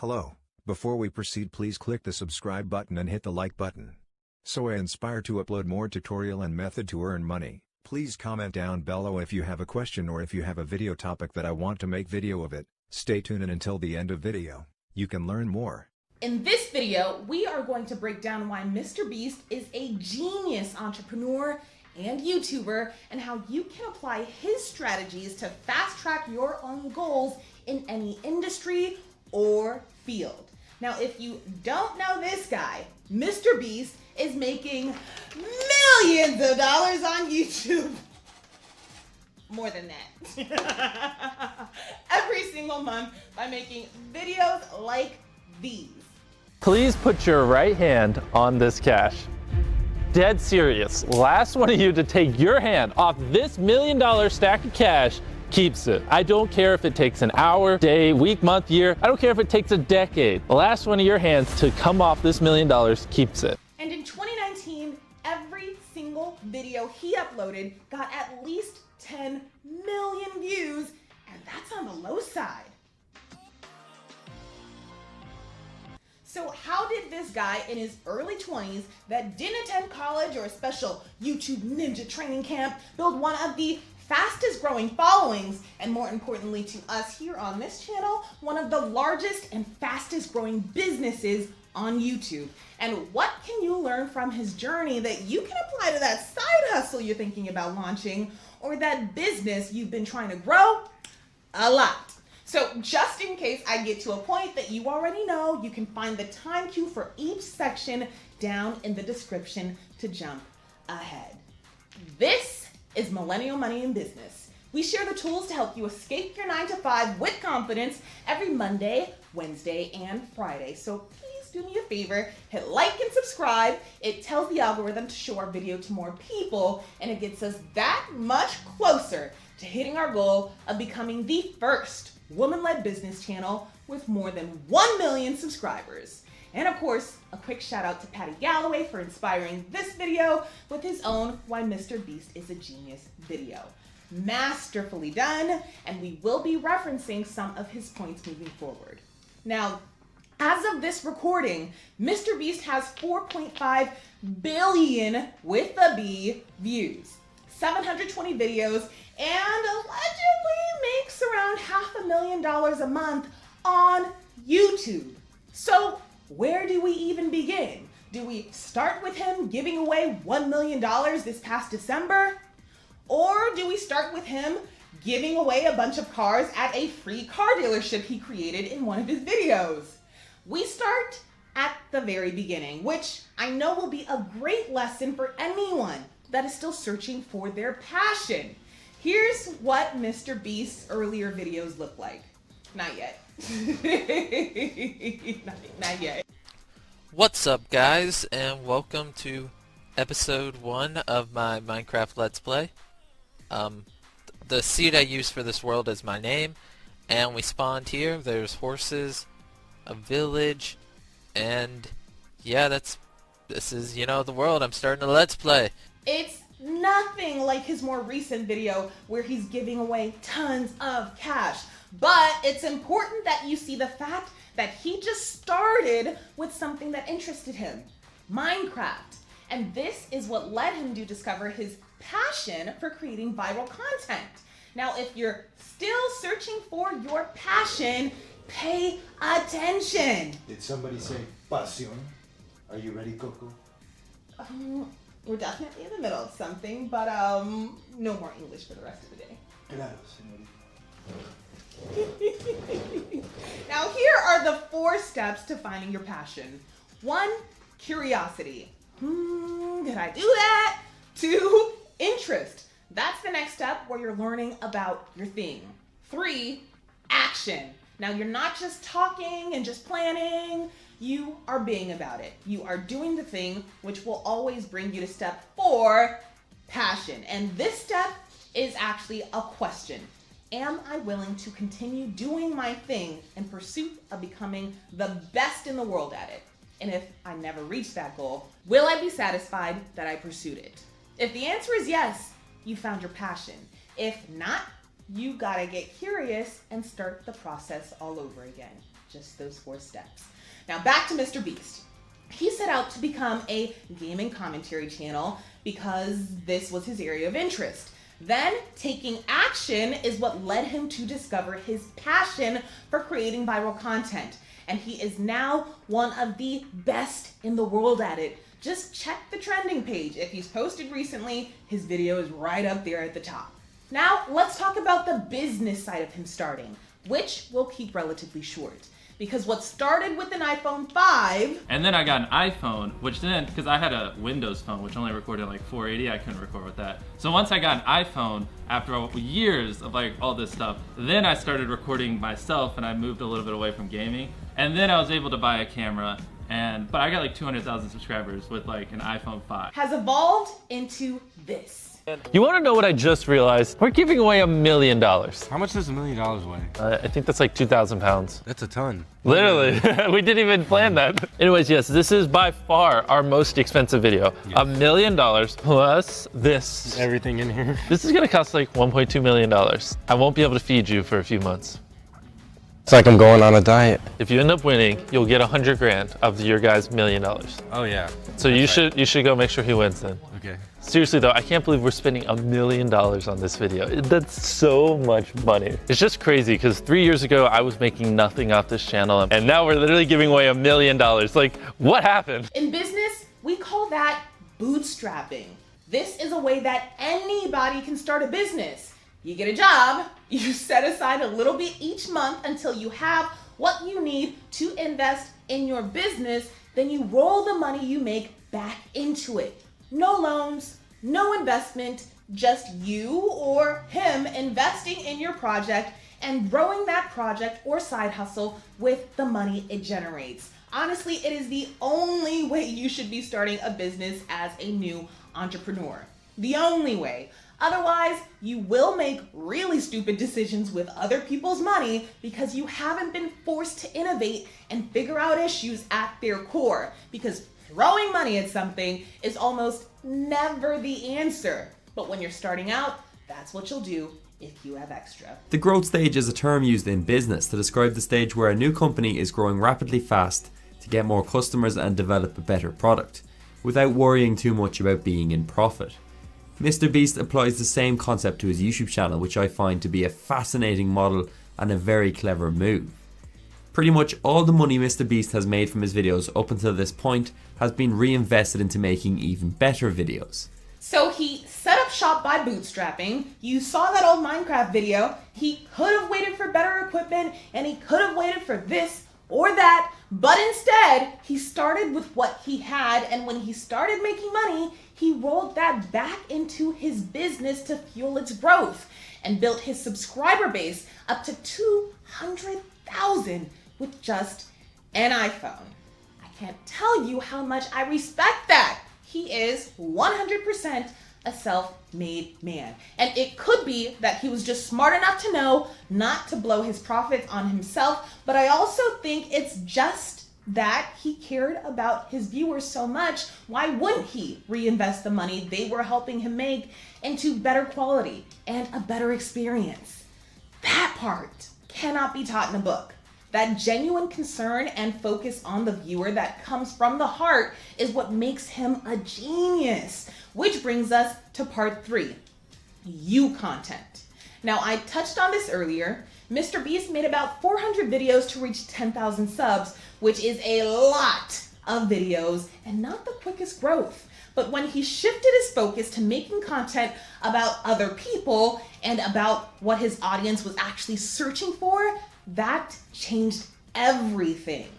Hello, before we proceed, please click the subscribe button and hit the like button. So I inspire to upload more tutorial and method to earn money. Please comment down below if you have a question or if you have a video topic that I want to make video of it. Stay tuned and until the end of video, you can learn more. In this video, we are going to break down why Mr. Beast is a genius entrepreneur and YouTuber and how you can apply his strategies to fast track your own goals in any industry or field. Now, if you don't know this guy, Mr. Beast is making millions of dollars on YouTube. More than that. Every single month by making videos like these. Please put your right hand on this cash. Dead serious. Last one of you to take your hand off this $1 million stack of cash keeps it. I don't care if it takes an hour, day, week, month, year. I don't care if it takes a decade. The last one of your hands to come off this $1 million keeps it. And in 2019, every single video he uploaded got at least 10 million views, and that's on the low side. So how did this guy in his early 20s that didn't attend college or a special YouTube ninja training camp build one of the fastest growing followings, and more importantly to us here on this channel, one of the largest and fastest growing businesses on YouTube? And what can you learn from his journey that you can apply to that side hustle you're thinking about launching or that business you've been trying to grow? A lot. So just in case I get to a point that you already know, you can find the time cue for each section down in the description to jump ahead. This is Millennial Money in Business. We share the tools to help you escape your 9-to-5 with confidence every Monday, Wednesday, and Friday. So please do me a favor, hit like and subscribe. It tells the algorithm to show our video to more people, and it gets us that much closer to hitting our goal of becoming the first woman-led business channel with more than 1 million subscribers. And of course, a quick shout out to Patty Galloway for inspiring this video with his own Why Mr. Beast is a Genius video. Masterfully done, and we will be referencing some of his points moving forward. Now, as of this recording, Mr. Beast has 4.5 billion with a B views, 720 videos, and allegedly makes around $500,000 a month on YouTube. So where do we even begin? Do we start with him giving away $1 million this past December? Or do we start with him giving away a bunch of cars at a free car dealership he created in one of his videos? We start at the very beginning, which I know will be a great lesson for anyone that is still searching for their passion. Here's what Mr. Beast's earlier videos look like. Not yet. Not yet. What's up, guys, and welcome to episode 1 of my Minecraft Let's Play. The seed I use for this world is my name, and we spawned here. There's horses, a village, and yeah, this is, you know, the world I'm starting a Let's Play. It's nothing like his more recent video where he's giving away tons of cash. But it's important that you see the fact that he just started with something that interested him, Minecraft. And this is what led him to discover his passion for creating viral content. Now, if you're still searching for your passion, pay attention. Did somebody say pasión? Are you ready, Coco? We're definitely in the middle of something, but no more English for the rest of the day. Claro, señorita. Now, here are the 4 steps to finding your passion. 1, curiosity. Did I do that? 2, interest. That's the next step where you're learning about your thing. 3, action. Now, you're not just talking and just planning. You are being about it. You are doing the thing, which will always bring you to step 4, passion. And this step is actually a question. Am I willing to continue doing my thing in pursuit of becoming the best in the world at it? And if I never reach that goal, will I be satisfied that I pursued it? If the answer is yes, you found your passion. If not, you gotta get curious and start the process all over again. just those 4 steps. Now back to Mr. Beast. He set out to become a gaming commentary channel because this was his area of interest. Then, taking action is what led him to discover his passion for creating viral content. And he is now one of the best in the world at it. Just check the trending page. If he's posted recently, his video is right up there at the top. Now, let's talk about the business side of him starting, which we'll keep relatively short. Because what started with an iPhone 5... And then I got an iPhone, which then, because I had a Windows phone, which only recorded like 480, I couldn't record with that. So once I got an iPhone, after years of like all this stuff, then I started recording myself and I moved a little bit away from gaming. And then I was able to buy a camera, but I got like 200,000 subscribers with like an iPhone 5. Has evolved into this. You want to know what I just realized? We're giving away $1 million. How much does $1 million weigh? I think that's like 2,000 pounds. That's a ton. Literally, we didn't even plan that. Anyways, yes, this is by far our most expensive video. Yes. $1 million plus this. Everything in here. This is gonna cost like $1.2 million. I won't be able to feed you for a few months. It's like I'm going on a diet. If you end up winning, you'll get 100 grand of your guy's $1 million. Oh yeah. So you should go make sure he wins then. Okay. Seriously though, I can't believe we're spending $1 million on this video. That's so much money. It's just crazy because 3 years ago, I was making nothing off this channel and now we're literally giving away $1 million. Like, what happened? In business, we call that bootstrapping. This is a way that anybody can start a business. You get a job, you set aside a little bit each month until you have what you need to invest in your business, then you roll the money you make back into it. No loans, no investment, just you or him investing in your project and growing that project or side hustle with the money it generates. Honestly, it is the only way you should be starting a business as a new entrepreneur. The only way. Otherwise, you will make really stupid decisions with other people's money because you haven't been forced to innovate and figure out issues at their core. Because throwing money at something is almost never the answer. But when you're starting out, that's what you'll do if you have extra. The growth stage is a term used in business to describe the stage where a new company is growing rapidly fast to get more customers and develop a better product, without worrying too much about being in profit. MrBeast applies the same concept to his YouTube channel, which I find to be a fascinating model and a very clever move. Pretty much all the money MrBeast has made from his videos up until this point has been reinvested into making even better videos. So he set up shop by bootstrapping. You saw that old Minecraft video. He could have waited for better equipment and he could have waited for this or that, but instead he started with what he had, and when he started making money, he rolled that back into his business to fuel its growth and built his subscriber base up to 200,000 with just an iPhone. I can't tell you how much I respect that. He is 100% a self-made man. And it could be that he was just smart enough to know not to blow his profits on himself, but I also think it's just that he cared about his viewers so much. Why wouldn't he reinvest the money they were helping him make into better quality and a better experience? That part cannot be taught in a book. That genuine concern and focus on the viewer that comes from the heart is what makes him a genius. Which brings us to part 3, you content. Now, I touched on this earlier. MrBeast made about 400 videos to reach 10,000 subs, which is a lot of videos and not the quickest growth. But when he shifted his focus to making content about other people and about what his audience was actually searching for, that changed everything.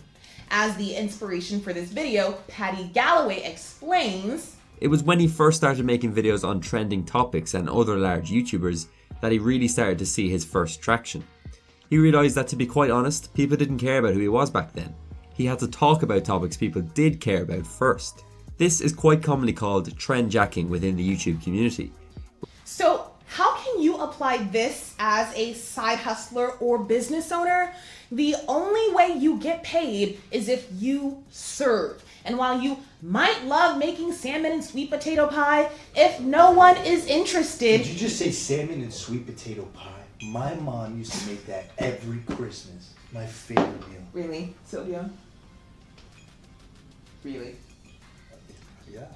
As the inspiration for this video, Patty Galloway explains, it was when he first started making videos on trending topics and other large YouTubers that he really started to see his first traction. He realised that, to be quite honest, people didn't care about who he was back then. He had to talk about topics people did care about first. This is quite commonly called trend jacking within the YouTube community. So how can you apply this as a side hustler or business owner? The only way you get paid is if you serve. And while you might love making salmon and sweet potato pie, if no one is interested... Did you just say salmon and sweet potato pie? My mom used to make that every Christmas. My favorite meal. Really, Sylvia? Really? Yeah.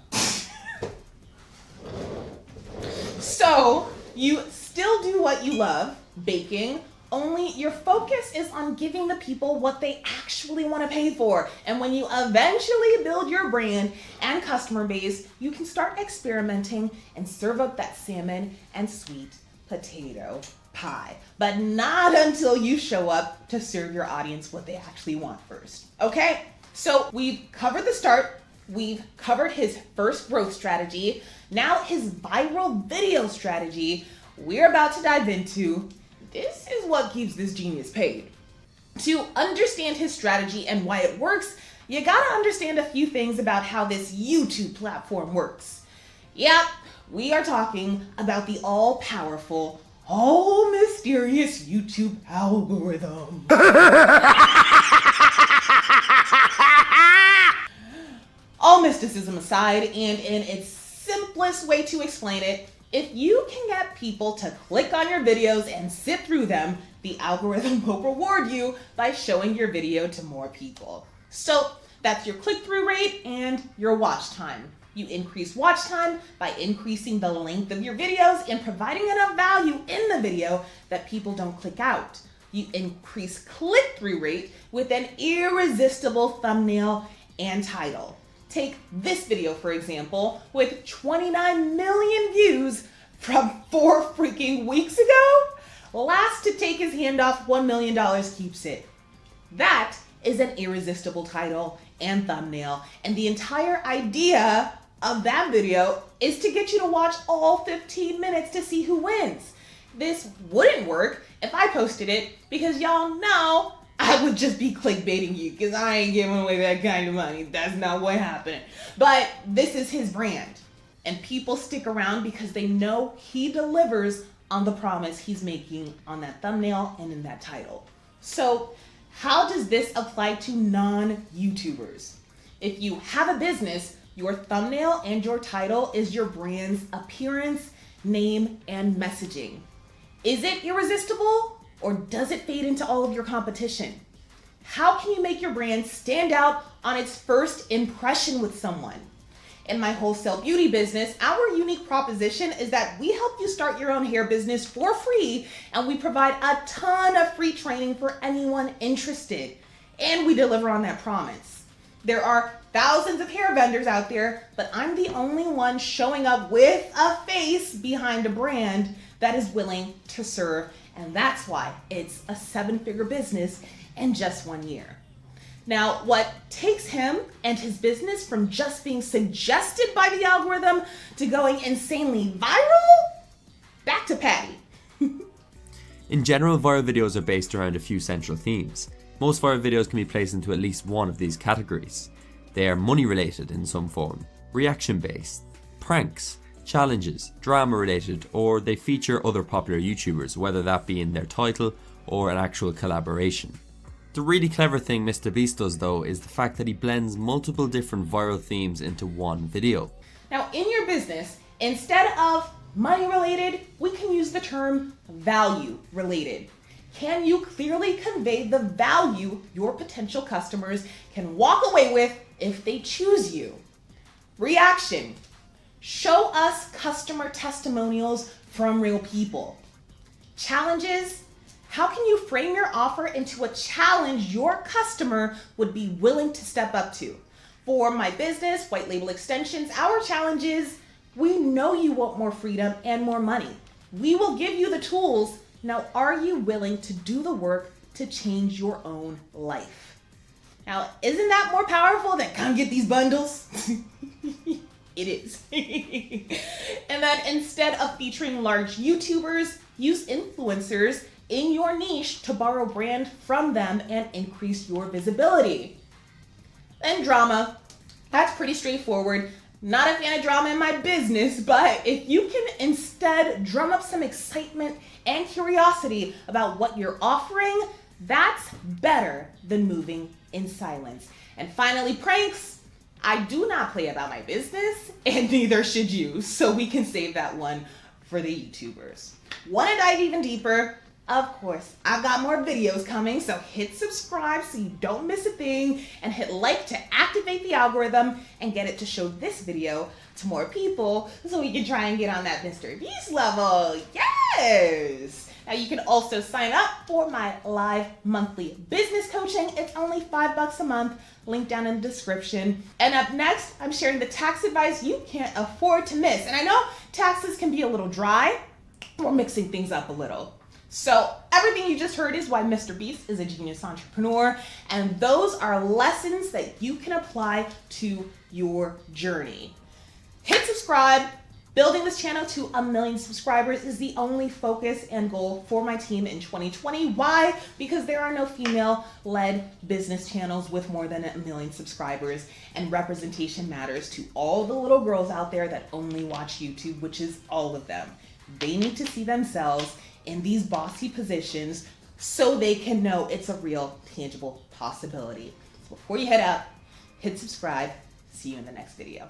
So, you still do what you love, baking, only your focus is on giving the people what they actually want to pay for. And when you eventually build your brand and customer base, you can start experimenting and serve up that salmon and sweet potato pie. But not until you show up to serve your audience what they actually want first. Okay? So we've covered the start. We've covered his first growth strategy. Now his viral video strategy. We're about to dive into this is what keeps this genius paid. To understand his strategy and why it works, you gotta understand a few things about how this YouTube platform works. Yep, we are talking about the all-powerful, all-mysterious YouTube algorithm. All mysticism aside, and in its simplest way to explain it, if you can get people to click on your videos and sit through them, the algorithm will reward you by showing your video to more people. So that's your click-through rate and your watch time. You increase watch time by increasing the length of your videos and providing enough value in the video that people don't click out. You increase click-through rate with an irresistible thumbnail and title. Take this video, for example, with 29 million views from 4 freaking weeks ago. Last to take his hand off $1 million keeps it. That is an irresistible title and thumbnail. And the entire idea of that video is to get you to watch all 15 minutes to see who wins. This wouldn't work if I posted it because y'all know I would just be clickbaiting you because I ain't giving away that kind of money. That's not what happened. But this is his brand. And people stick around because they know he delivers on the promise he's making on that thumbnail and in that title. So how does this apply to non-YouTubers? If you have a business, your thumbnail and your title is your brand's appearance, name, and messaging. Is it irresistible? Or does it fade into all of your competition? How can you make your brand stand out on its first impression with someone? In my wholesale beauty business, our unique proposition is that we help you start your own hair business for free, and we provide a ton of free training for anyone interested. And we deliver on that promise. There are thousands of hair vendors out there, but I'm the only one showing up with a face behind a brand that is willing to serve. And that's why it's a 7-figure business in just 1 year. Now, what takes him and his business from just being suggested by the algorithm to going insanely viral? Back to Patty. In general, viral videos are based around a few central themes. Most viral videos can be placed into at least one of these categories. They are money related in some form, reaction based, pranks, challenges, drama related, or they feature other popular YouTubers, whether that be in their title or an actual collaboration. The really clever thing mrbeast does though is the fact that he blends multiple different viral themes into one video. Now in your business, instead of money related, we can use the term value related. Can you clearly convey the value your potential customers can walk away with if they choose you? Reaction. Show us customer testimonials from real people. Challenges. How can you frame your offer into a challenge your customer would be willing to step up to? For my business, White Label Extensions, our challenge is, we know you want more freedom and more money. We will give you the tools. Now, are you willing to do the work to change your own life? Now, isn't that more powerful than come get these bundles? It is. And then instead of featuring large YouTubers, use influencers in your niche to borrow brand from them and increase your visibility. Then drama. That's pretty straightforward. Not a fan of drama in my business, but if you can instead drum up some excitement and curiosity about what you're offering, that's better than moving in silence. And finally, pranks. I do not play about my business, and neither should you, so we can save that one for the YouTubers. Want to dive even deeper? Of course, I've got more videos coming, so hit subscribe so you don't miss a thing, and hit like to activate the algorithm and get it to show this video to more people so we can try and get on that Mr. Beast level. Yes! Now you can also sign up for my live monthly business coaching. It's only $5 a month, link down in the description. And up next, I'm sharing the tax advice you can't afford to miss. And I know taxes can be a little dry. We're mixing things up a little. So everything you just heard is why Mr. Beast is a genius entrepreneur, and those are lessons that you can apply to your journey. Hit subscribe. Building this channel to 1 million subscribers is the only focus and goal for my team in 2020. Why? Because there are no female-led business channels with more than 1 million subscribers, and representation matters to all the little girls out there that only watch YouTube, which is all of them. They need to see themselves in these bossy positions so they can know it's a real, tangible possibility. So before you head out, hit subscribe. See you in the next video.